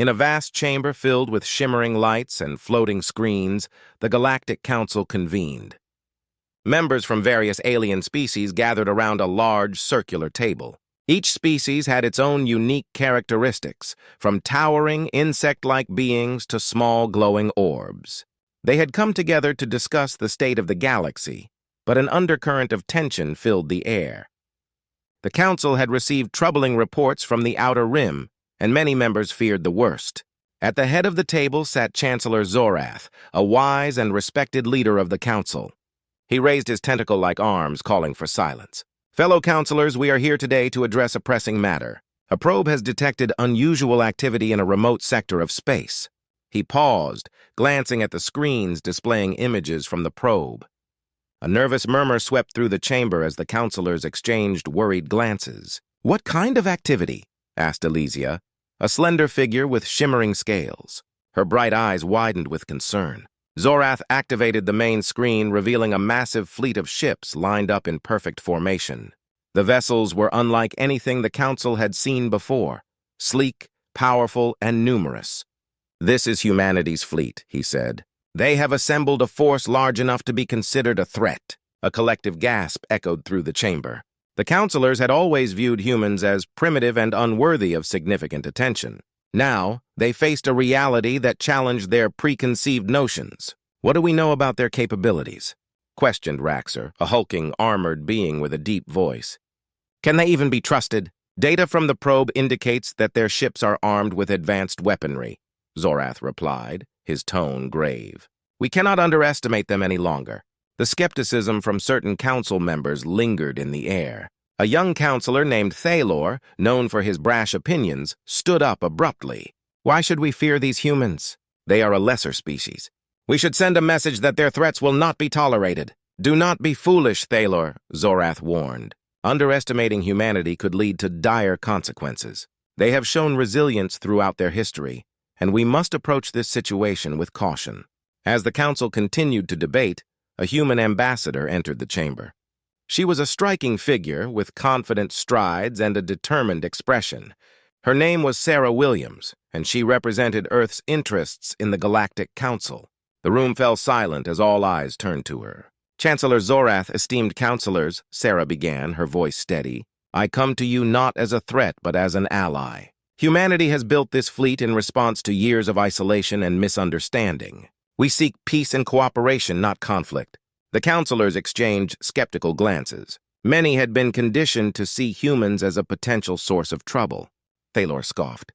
In a vast chamber filled with shimmering lights and floating screens, the Galactic Council convened. Members from various alien species gathered around a large circular table. Each species had its own unique characteristics, from towering insect-like beings to small glowing orbs. They had come together to discuss the state of the galaxy, but an undercurrent of tension filled the air. The Council had received troubling reports from the Outer Rim, and many members feared the worst. At the head of the table sat Chancellor Zorath, a wise and respected leader of the Council. He raised his tentacle-like arms, calling for silence. "Fellow councilors, we are here today to address a pressing matter. A probe has detected unusual activity in a remote sector of space." He paused, glancing at the screens displaying images from the probe. A nervous murmur swept through the chamber as the councilors exchanged worried glances. "What kind of activity?" asked Elysia, a slender figure with shimmering scales. Her bright eyes widened with concern. Zorath activated the main screen, revealing a massive fleet of ships lined up in perfect formation. The vessels were unlike anything the Council had seen before, sleek, powerful, and numerous. "This is humanity's fleet," he said. "They have assembled a force large enough to be considered a threat." A collective gasp echoed through the chamber. The councilors had always viewed humans as primitive and unworthy of significant attention. Now, they faced a reality that challenged their preconceived notions. "What do we know about their capabilities?" questioned Raxer, a hulking, armored being with a deep voice. "Can they even be trusted?" "Data from the probe indicates that their ships are armed with advanced weaponry," Zorath replied, his tone grave. "We cannot underestimate them any longer." The skepticism from certain council members lingered in the air. A young counselor named Thalor, known for his brash opinions, stood up abruptly. "Why should we fear these humans? They are a lesser species. We should send a message that their threats will not be tolerated." "Do not be foolish, Thalor," Zorath warned. "Underestimating humanity could lead to dire consequences. They have shown resilience throughout their history, and we must approach this situation with caution." As the council continued to debate, a human ambassador entered the chamber. She was a striking figure with confident strides and a determined expression. Her name was Sarah Williams, and she represented Earth's interests in the Galactic Council. The room fell silent as all eyes turned to her. "Chancellor Zorath, esteemed counselors," Sarah began, her voice steady, "I come to you not as a threat but as an ally. Humanity has built this fleet in response to years of isolation and misunderstanding. We seek peace and cooperation, not conflict." The counselors exchanged skeptical glances. Many had been conditioned to see humans as a potential source of trouble. Thalor scoffed.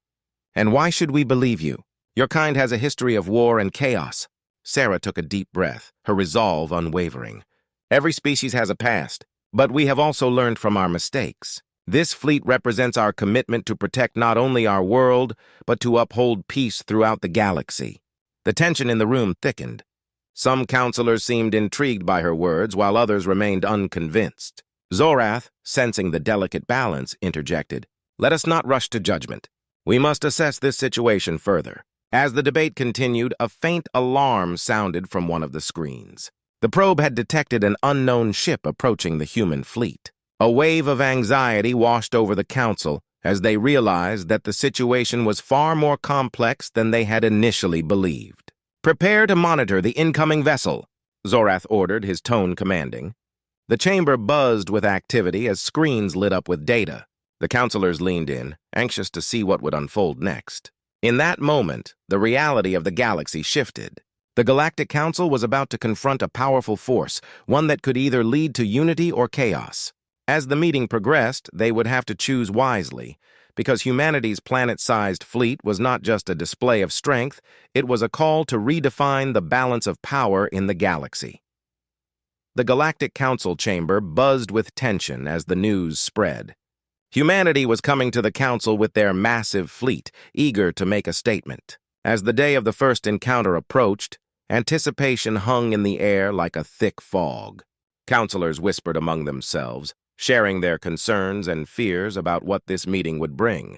"And why should we believe you? Your kind has a history of war and chaos." Sarah took a deep breath, her resolve unwavering. "Every species has a past, but we have also learned from our mistakes. This fleet represents our commitment to protect not only our world, but to uphold peace throughout the galaxy." The tension in the room thickened. Some counselors seemed intrigued by her words, while others remained unconvinced. Zorath, sensing the delicate balance, interjected, "Let us not rush to judgment. We must assess this situation further." As the debate continued, a faint alarm sounded from one of the screens. The probe had detected an unknown ship approaching the human fleet. A wave of anxiety washed over the council as they realized that the situation was far more complex than they had initially believed. "Prepare to monitor the incoming vessel," Zorath ordered, his tone commanding. The chamber buzzed with activity as screens lit up with data. The counselors leaned in, anxious to see what would unfold next. In that moment, the reality of the galaxy shifted. The Galactic Council was about to confront a powerful force, one that could either lead to unity or chaos. As the meeting progressed, they would have to choose wisely, because humanity's planet-sized fleet was not just a display of strength, it was a call to redefine the balance of power in the galaxy. The Galactic Council chamber buzzed with tension as the news spread. Humanity was coming to the Council with their massive fleet, eager to make a statement. As the day of the first encounter approached, anticipation hung in the air like a thick fog. Counselors whispered among themselves, sharing their concerns and fears about what this meeting would bring.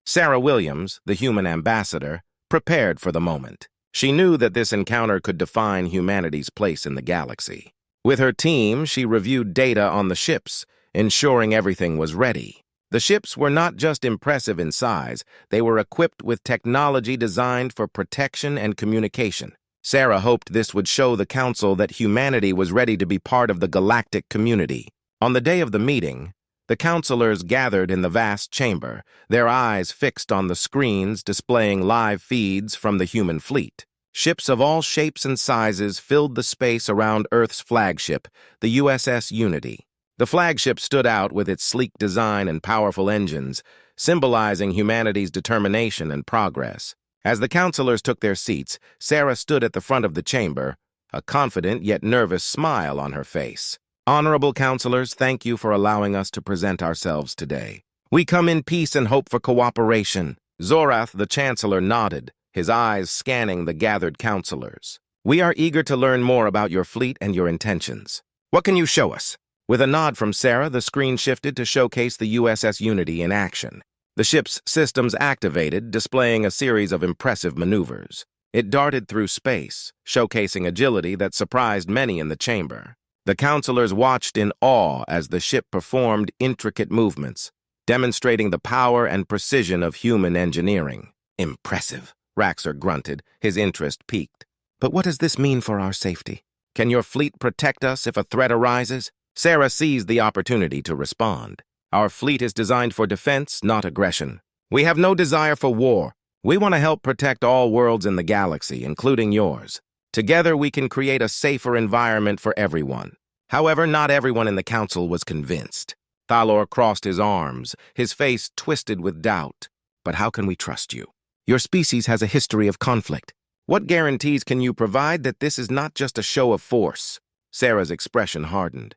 Sarah Williams, the human ambassador, prepared for the moment. She knew that this encounter could define humanity's place in the galaxy. With her team, she reviewed data on the ships, ensuring everything was ready. The ships were not just impressive in size, they were equipped with technology designed for protection and communication. Sarah hoped this would show the Council that humanity was ready to be part of the galactic community. On the day of the meeting, the counselors gathered in the vast chamber, their eyes fixed on the screens displaying live feeds from the human fleet. Ships of all shapes and sizes filled the space around Earth's flagship, the USS Unity. The flagship stood out with its sleek design and powerful engines, symbolizing humanity's determination and progress. As the counselors took their seats, Sarah stood at the front of the chamber, a confident yet nervous smile on her face. Honorable counselors, thank you for allowing us to present ourselves today. We come in peace and hope for cooperation. Zorath, the chancellor, nodded, his eyes scanning the gathered counselors. We are eager to learn more about your fleet and your intentions. What can you show us? With a nod from Sarah, the screen shifted to showcase the USS Unity in action. The ship's systems activated, displaying a series of impressive maneuvers. It darted through space, showcasing agility that surprised many in the chamber. The counselors watched in awe as the ship performed intricate movements, demonstrating the power and precision of human engineering. Impressive, Raxor grunted, his interest piqued. But what does this mean for our safety? Can your fleet protect us if a threat arises? Sarah seized the opportunity to respond. Our fleet is designed for defense, not aggression. We have no desire for war. We want to help protect all worlds in the galaxy, including yours. Together, we can create a safer environment for everyone. However, not everyone in the council was convinced. Thalor crossed his arms, his face twisted with doubt. But how can we trust you? Your species has a history of conflict. What guarantees can you provide that this is not just a show of force? Sarah's expression hardened.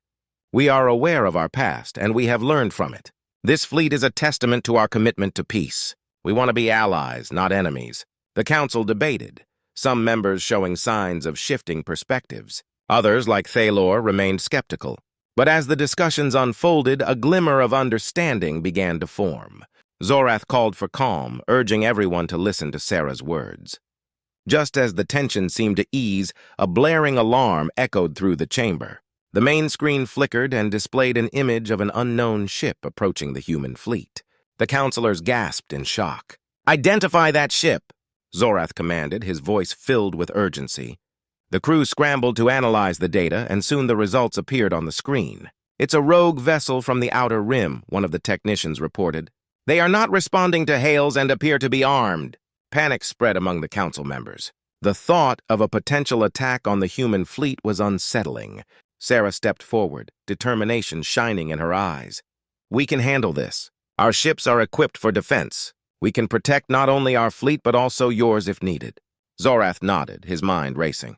We are aware of our past, and we have learned from it. This fleet is a testament to our commitment to peace. We want to be allies, not enemies. The council debated, some members showing signs of shifting perspectives. Others, like Thalor, remained skeptical. But as the discussions unfolded, a glimmer of understanding began to form. Zorath called for calm, urging everyone to listen to Sarah's words. Just as the tension seemed to ease, a blaring alarm echoed through the chamber. The main screen flickered and displayed an image of an unknown ship approaching the human fleet. The counselors gasped in shock. "Identify that ship!" Zorath commanded, his voice filled with urgency. The crew scrambled to analyze the data, and soon the results appeared on the screen. "It's a rogue vessel from the Outer Rim," one of the technicians reported. "They are not responding to hails and appear to be armed." Panic spread among the council members. The thought of a potential attack on the human fleet was unsettling. Sarah stepped forward, determination shining in her eyes. "We can handle this. Our ships are equipped for defense. We can protect not only our fleet but also yours if needed." Zorath nodded, his mind racing.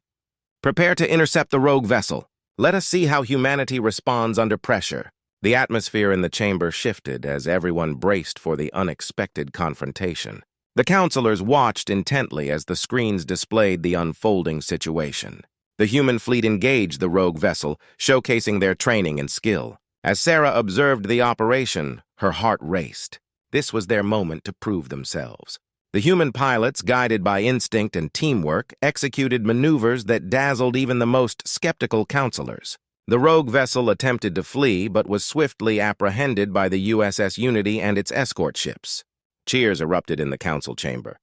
"Prepare to intercept the rogue vessel. Let us see how humanity responds under pressure." The atmosphere in the chamber shifted as everyone braced for the unexpected confrontation. The counselors watched intently as the screens displayed the unfolding situation. The human fleet engaged the rogue vessel, showcasing their training and skill. As Sarah observed the operation, her heart raced. This was their moment to prove themselves. The human pilots, guided by instinct and teamwork, executed maneuvers that dazzled even the most skeptical counselors. The rogue vessel attempted to flee, but was swiftly apprehended by the USS Unity and its escort ships. Cheers erupted in the council chamber.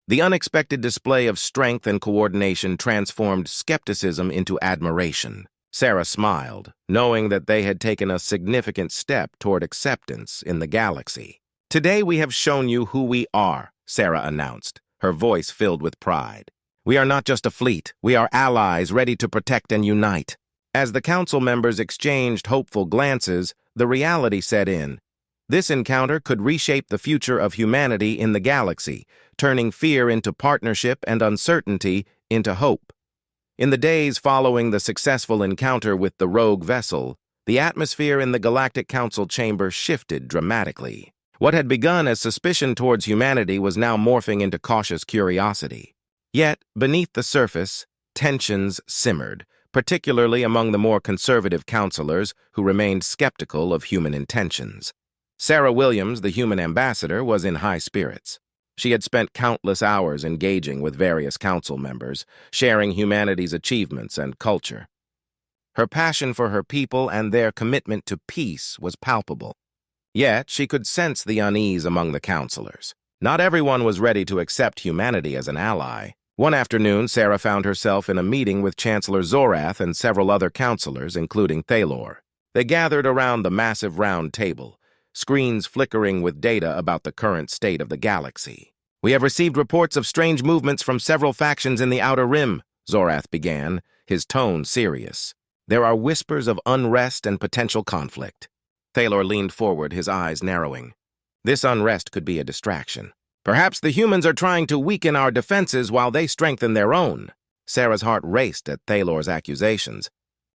The unexpected display of strength and coordination transformed skepticism into admiration. Sarah smiled, knowing that they had taken a significant step toward acceptance in the galaxy. "Today we have shown you who we are," Sarah announced, her voice filled with pride. "We are not just a fleet, we are allies ready to protect and unite." As the council members exchanged hopeful glances, the reality set in. This encounter could reshape the future of humanity in the galaxy, turning fear into partnership and uncertainty into hope. In the days following the successful encounter with the rogue vessel, the atmosphere in the Galactic Council chamber shifted dramatically. What had begun as suspicion towards humanity was now morphing into cautious curiosity. Yet, beneath the surface, tensions simmered, particularly among the more conservative counselors who remained skeptical of human intentions. Sarah Williams, the human ambassador, was in high spirits. She had spent countless hours engaging with various council members, sharing humanity's achievements and culture. Her passion for her people and their commitment to peace was palpable. Yet, she could sense the unease among the counselors. Not everyone was ready to accept humanity as an ally. One afternoon, Sarah found herself in a meeting with Chancellor Zorath and several other counselors, including Thalor. They gathered around the massive round table, screens flickering with data about the current state of the galaxy. "We have received reports of strange movements from several factions in the Outer Rim," Zorath began, his tone serious. "There are whispers of unrest and potential conflict." Thalor leaned forward, his eyes narrowing. This unrest could be a distraction. "Perhaps the humans are trying to weaken our defenses while they strengthen their own." Sarah's heart raced at Thalor's accusations.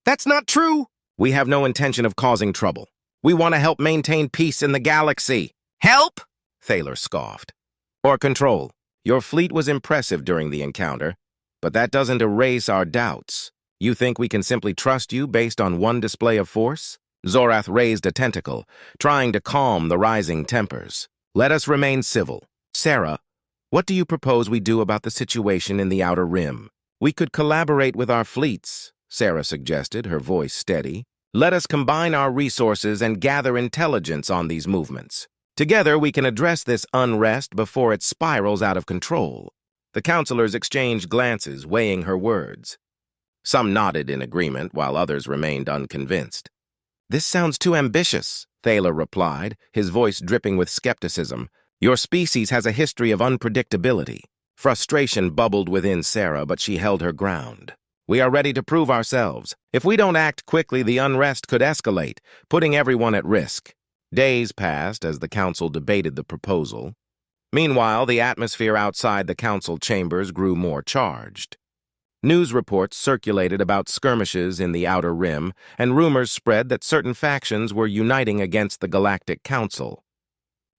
"That's not true!" "We have no intention of causing trouble. We want to help maintain peace in the galaxy." "Help?" Thalor scoffed. "Or control. Your fleet was impressive during the encounter, but that doesn't erase our doubts. You think we can simply trust you based on one display of force?" Zorath raised a tentacle, trying to calm the rising tempers. "Let us remain civil. Sarah, what do you propose we do about the situation in the Outer Rim?" "We could collaborate with our fleets," Sarah suggested, her voice steady. "Let us combine our resources and gather intelligence on these movements. Together, we can address this unrest before it spirals out of control." The counselors exchanged glances, weighing her words. Some nodded in agreement, while others remained unconvinced. "This sounds too ambitious," Thalor replied, his voice dripping with skepticism. "Your species has a history of unpredictability." Frustration bubbled within Sarah, but she held her ground. "We are ready to prove ourselves. If we don't act quickly, the unrest could escalate, putting everyone at risk." Days passed as the council debated the proposal. Meanwhile, the atmosphere outside the council chambers grew more charged. News reports circulated about skirmishes in the Outer Rim, and rumors spread that certain factions were uniting against the Galactic Council.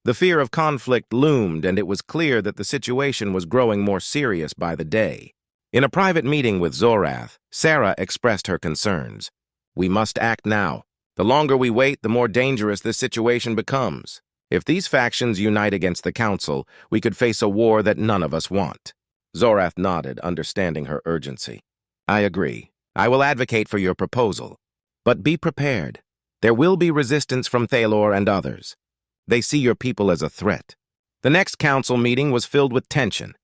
The fear of conflict loomed, and it was clear that the situation was growing more serious by the day. In a private meeting with Zorath, Sarah expressed her concerns. "We must act now. The longer we wait, the more dangerous this situation becomes. If these factions unite against the Council, we could face a war that none of us want." Zorath nodded, understanding her urgency. "I agree. I will advocate for your proposal. But be prepared. There will be resistance from Thalor and others. They see your people as a threat." The next council meeting was filled with tension.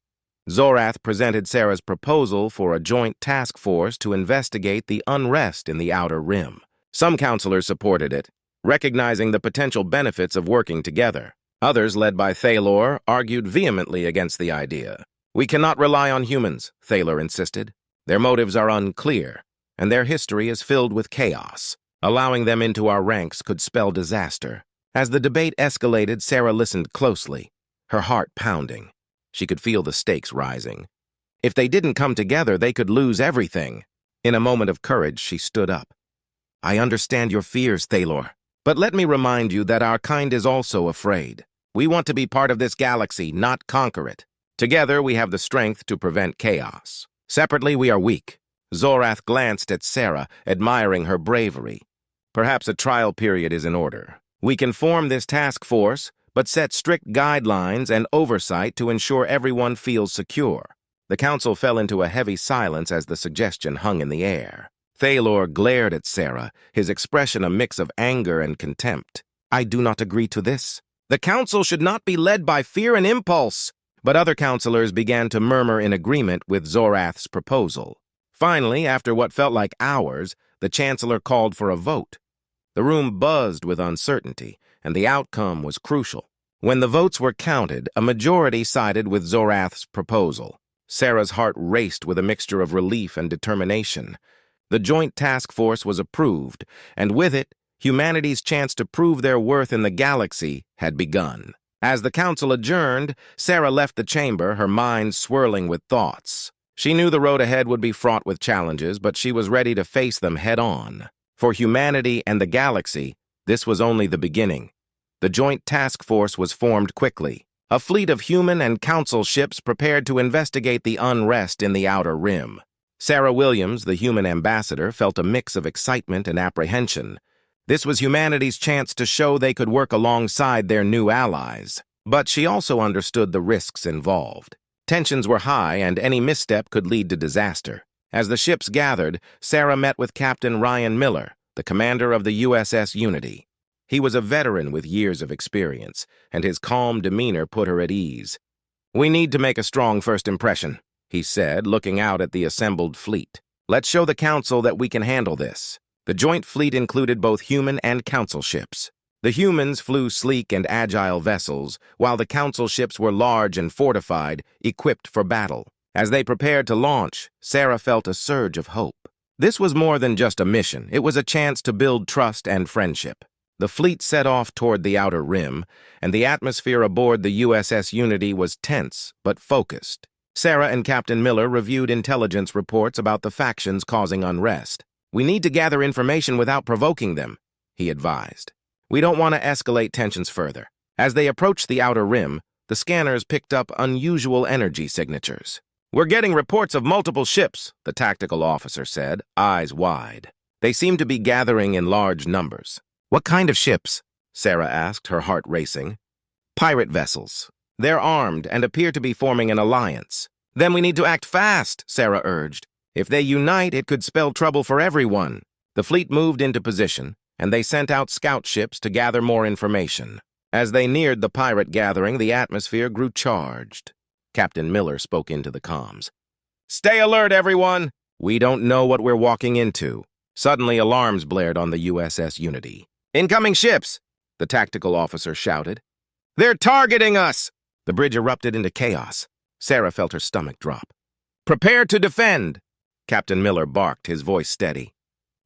Zorath presented Sarah's proposal for a joint task force to investigate the unrest in the Outer Rim. Some counselors supported it, recognizing the potential benefits of working together. Others, led by Thalor, argued vehemently against the idea. "We cannot rely on humans," Thalor insisted. "Their motives are unclear, and their history is filled with chaos. Allowing them into our ranks could spell disaster." As the debate escalated, Sarah listened closely, her heart pounding. She could feel the stakes rising. If they didn't come together, they could lose everything. In a moment of courage, she stood up. "I understand your fears, Thalor, but let me remind you that our kind is also afraid. We want to be part of this galaxy, not conquer it. Together, we have the strength to prevent chaos. Separately, we are weak." Zorath glanced at Sarah, admiring her bravery. "Perhaps a trial period is in order. We can form this task force, but set strict guidelines and oversight to ensure everyone feels secure." The council fell into a heavy silence as the suggestion hung in the air. Thalor glared at Sarah, his expression a mix of anger and contempt. "I do not agree to this. The council should not be led by fear and impulse." But other counselors began to murmur in agreement with Zorath's proposal. Finally, after what felt like hours, the Chancellor called for a vote. The room buzzed with uncertainty, and the outcome was crucial. When the votes were counted, a majority sided with Zorath's proposal. Sarah's heart raced with a mixture of relief and determination. The joint task force was approved, and with it, humanity's chance to prove their worth in the galaxy had begun. As the council adjourned, Sarah left the chamber, her mind swirling with thoughts. She knew the road ahead would be fraught with challenges, but she was ready to face them head-on. For humanity and the galaxy, this was only the beginning. The joint task force was formed quickly. A fleet of human and council ships prepared to investigate the unrest in the Outer Rim. Sarah Williams, the human ambassador, felt a mix of excitement and apprehension. This was humanity's chance to show they could work alongside their new allies. But she also understood the risks involved. Tensions were high, and any misstep could lead to disaster. As the ships gathered, Sarah met with Captain Ryan Miller, the commander of the USS Unity. He was a veteran with years of experience, and his calm demeanor put her at ease. "We need to make a strong first impression," he said, looking out at the assembled fleet. "Let's show the Council that we can handle this." The joint fleet included both human and Council ships. The humans flew sleek and agile vessels, while the Council ships were large and fortified, equipped for battle. As they prepared to launch, Sarah felt a surge of hope. This was more than just a mission. It was a chance to build trust and friendship. The fleet set off toward the outer rim, and the atmosphere aboard the USS Unity was tense but focused. Sarah and Captain Miller reviewed intelligence reports about the factions causing unrest. "We need to gather information without provoking them," he advised. "We don't want to escalate tensions further." As they approached the outer rim, the scanners picked up unusual energy signatures. "We're getting reports of multiple ships," the tactical officer said, eyes wide. They seemed to be gathering in large numbers. "What kind of ships?" Sarah asked, her heart racing. "Pirate vessels. They're armed and appear to be forming an alliance." "Then we need to act fast," Sarah urged. "If they unite, it could spell trouble for everyone." The fleet moved into position, and they sent out scout ships to gather more information. As they neared the pirate gathering, the atmosphere grew charged. Captain Miller spoke into the comms. "Stay alert, everyone! We don't know what we're walking into." Suddenly, alarms blared on the USS Unity. "Incoming ships!" the tactical officer shouted. "They're targeting us!" The bridge erupted into chaos. Sarah felt her stomach drop. "Prepare to defend!" Captain Miller barked, his voice steady.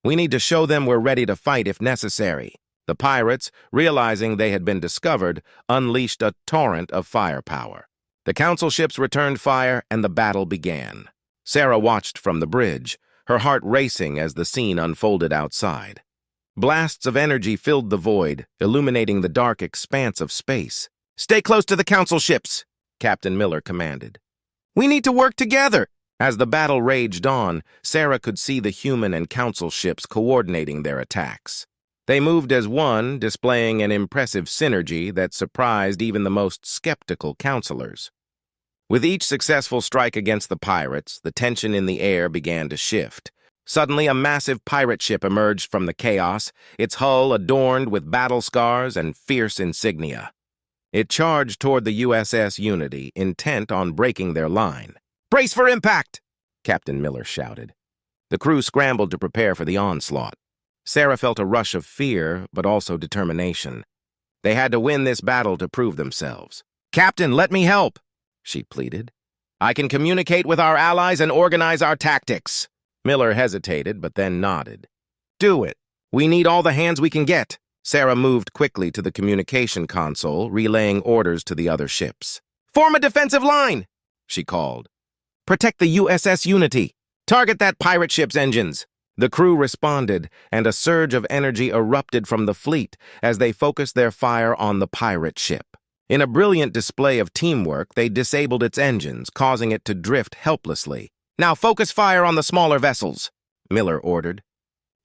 "We need to show them we're ready to fight if necessary." The pirates, realizing they had been discovered, unleashed a torrent of firepower. The Council ships returned fire, and the battle began. Sarah watched from the bridge, her heart racing as the scene unfolded outside. Blasts of energy filled the void, illuminating the dark expanse of space. "Stay close to the Council ships," Captain Miller commanded. "We need to work together." As the battle raged on, Sarah could see the human and Council ships coordinating their attacks. They moved as one, displaying an impressive synergy that surprised even the most skeptical counselors. With each successful strike against the pirates, the tension in the air began to shift. Suddenly, a massive pirate ship emerged from the chaos, its hull adorned with battle scars and fierce insignia. It charged toward the USS Unity, intent on breaking their line. "Brace for impact!" Captain Miller shouted. The crew scrambled to prepare for the onslaught. Sarah felt a rush of fear, but also determination. They had to win this battle to prove themselves. "Captain, let me help," she pleaded. "I can communicate with our allies and organize our tactics." Miller hesitated, but then nodded. "Do it. We need all the hands we can get." Sarah moved quickly to the communication console, relaying orders to the other ships. "Form a defensive line," she called. "Protect the USS Unity. Target that pirate ship's engines." The crew responded, and a surge of energy erupted from the fleet as they focused their fire on the pirate ship. In a brilliant display of teamwork, they disabled its engines, causing it to drift helplessly. "Now focus fire on the smaller vessels," Miller ordered.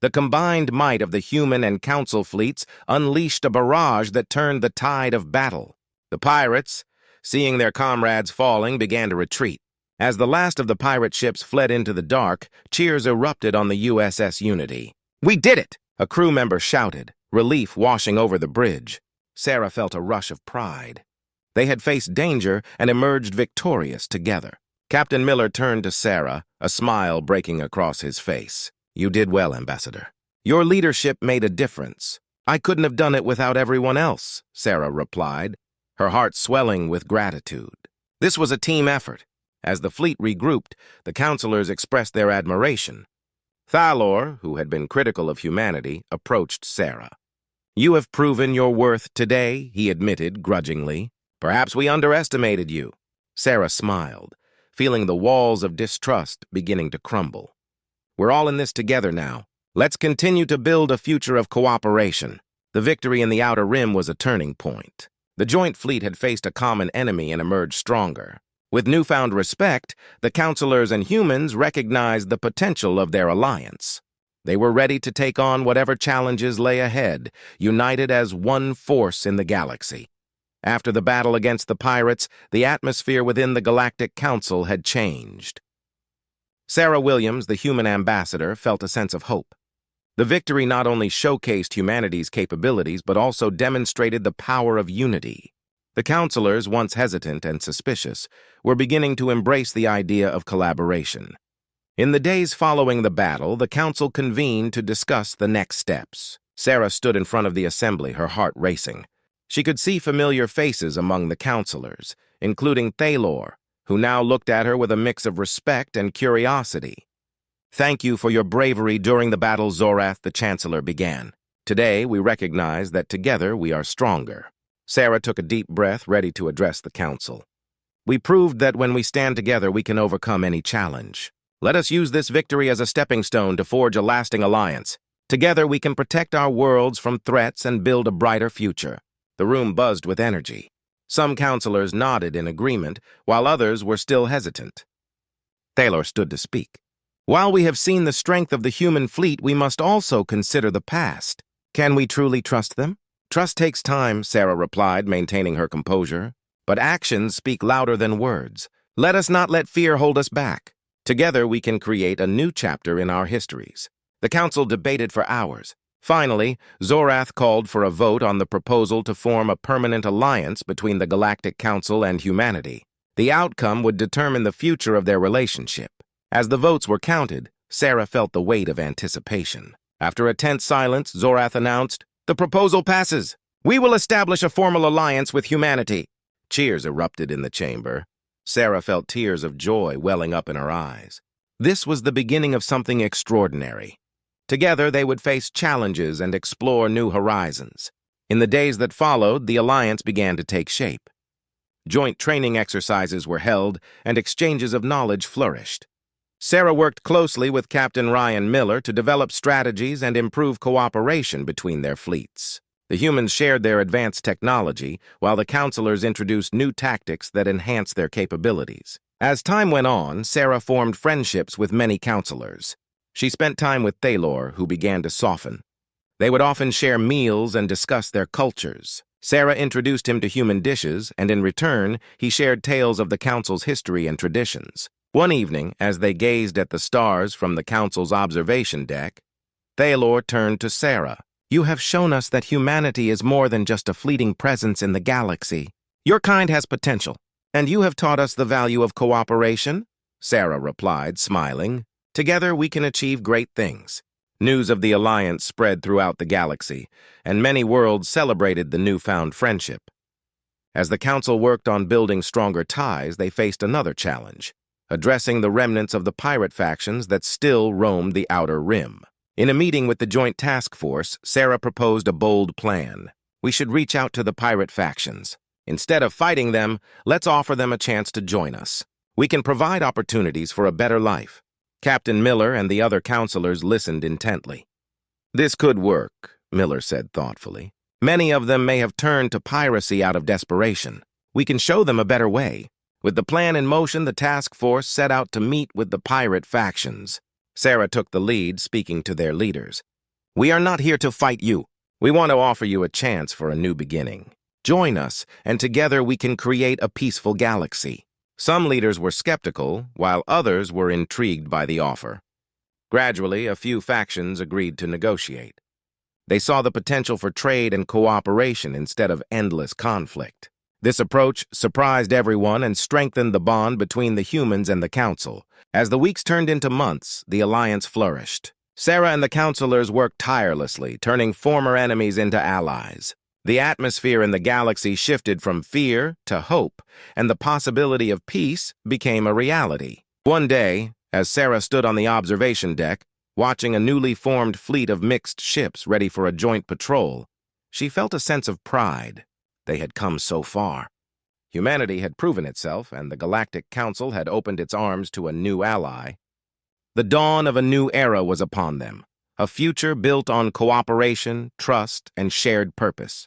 The combined might of the human and Council fleets unleashed a barrage that turned the tide of battle. The pirates, seeing their comrades falling, began to retreat. As the last of the pirate ships fled into the dark, cheers erupted on the USS Unity. "We did it!" a crew member shouted, relief washing over the bridge. Sarah felt a rush of pride. They had faced danger and emerged victorious together. Captain Miller turned to Sarah, a smile breaking across his face. "You did well, Ambassador. Your leadership made a difference. I couldn't have done it without everyone else," Sarah replied, her heart swelling with gratitude. This was a team effort. As the fleet regrouped, the counselors expressed their admiration. Thalor, who had been critical of humanity, approached Sarah. "You have proven your worth today," he admitted grudgingly. "Perhaps we underestimated you." Sarah smiled, feeling the walls of distrust beginning to crumble. "We're all in this together now. Let's continue to build a future of cooperation." The victory in the Outer Rim was a turning point. The joint fleet had faced a common enemy and emerged stronger. With newfound respect, the counselors and humans recognized the potential of their alliance. They were ready to take on whatever challenges lay ahead, united as one force in the galaxy. After the battle against the pirates, the atmosphere within the Galactic Council had changed. Sarah Williams, the human ambassador, felt a sense of hope. The victory not only showcased humanity's capabilities but also demonstrated the power of unity. The counselors, once hesitant and suspicious, were beginning to embrace the idea of collaboration. In the days following the battle, the council convened to discuss the next steps. Sarah stood in front of the assembly, her heart racing. She could see familiar faces among the counselors, including Thalor, who now looked at her with a mix of respect and curiosity. "Thank you for your bravery during the battle, Zorath," the Chancellor began. "Today, we recognize that together we are stronger." Sarah took a deep breath, ready to address the council. "We proved that when we stand together, we can overcome any challenge. Let us use this victory as a stepping stone to forge a lasting alliance. Together, we can protect our worlds from threats and build a brighter future." The room buzzed with energy. Some counselors nodded in agreement, while others were still hesitant. Thalor stood to speak. "While we have seen the strength of the human fleet, we must also consider the past. Can we truly trust them?" "Trust takes time," Sarah replied, maintaining her composure. "But actions speak louder than words. Let us not let fear hold us back. Together we can create a new chapter in our histories." The council debated for hours. Finally, Zorath called for a vote on the proposal to form a permanent alliance between the Galactic Council and humanity. The outcome would determine the future of their relationship. As the votes were counted, Sarah felt the weight of anticipation. After a tense silence, Zorath announced, "The proposal passes. We will establish a formal alliance with humanity." Cheers erupted in the chamber. Sarah felt tears of joy welling up in her eyes. This was the beginning of something extraordinary. Together, they would face challenges and explore new horizons. In the days that followed, the alliance began to take shape. Joint training exercises were held, and exchanges of knowledge flourished. Sarah worked closely with Captain Ryan Miller to develop strategies and improve cooperation between their fleets. The humans shared their advanced technology, while the counselors introduced new tactics that enhanced their capabilities. As time went on, Sarah formed friendships with many counselors. She spent time with Thalor, who began to soften. They would often share meals and discuss their cultures. Sarah introduced him to human dishes, and in return, he shared tales of the council's history and traditions. One evening, as they gazed at the stars from the council's observation deck, Thalor turned to Sarah. "You have shown us that humanity is more than just a fleeting presence in the galaxy. Your kind has potential, and you have taught us the value of cooperation," Sarah replied, smiling. "Together we can achieve great things." News of the alliance spread throughout the galaxy, and many worlds celebrated the newfound friendship. As the council worked on building stronger ties, they faced another challenge, addressing the remnants of the pirate factions that still roamed the Outer Rim. In a meeting with the Joint Task Force, Sarah proposed a bold plan. "We should reach out to the pirate factions. Instead of fighting them, let's offer them a chance to join us. We can provide opportunities for a better life." Captain Miller and the other counselors listened intently. "This could work," Miller said thoughtfully. "Many of them may have turned to piracy out of desperation. We can show them a better way." With the plan in motion, the task force set out to meet with the pirate factions. Sarah took the lead, speaking to their leaders. "We are not here to fight you. We want to offer you a chance for a new beginning. Join us, and together we can create a peaceful galaxy." Some leaders were skeptical, while others were intrigued by the offer. Gradually, a few factions agreed to negotiate. They saw the potential for trade and cooperation instead of endless conflict. This approach surprised everyone and strengthened the bond between the humans and the council. As the weeks turned into months, the alliance flourished. Sarah and the counselors worked tirelessly, turning former enemies into allies. The atmosphere in the galaxy shifted from fear to hope, and the possibility of peace became a reality. One day, as Sarah stood on the observation deck, watching a newly formed fleet of mixed ships ready for a joint patrol, she felt a sense of pride. They had come so far. Humanity had proven itself, and the Galactic Council had opened its arms to a new ally. The dawn of a new era was upon them, a future built on cooperation, trust, and shared purpose.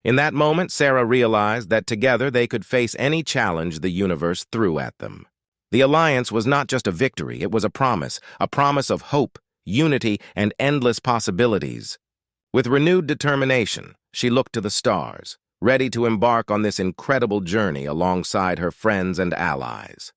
In that moment, Sarah realized that together they could face any challenge the universe threw at them. The alliance was not just a victory, it was a promise of hope, unity, and endless possibilities. With renewed determination, she looked to the stars, ready to embark on this incredible journey alongside her friends and allies.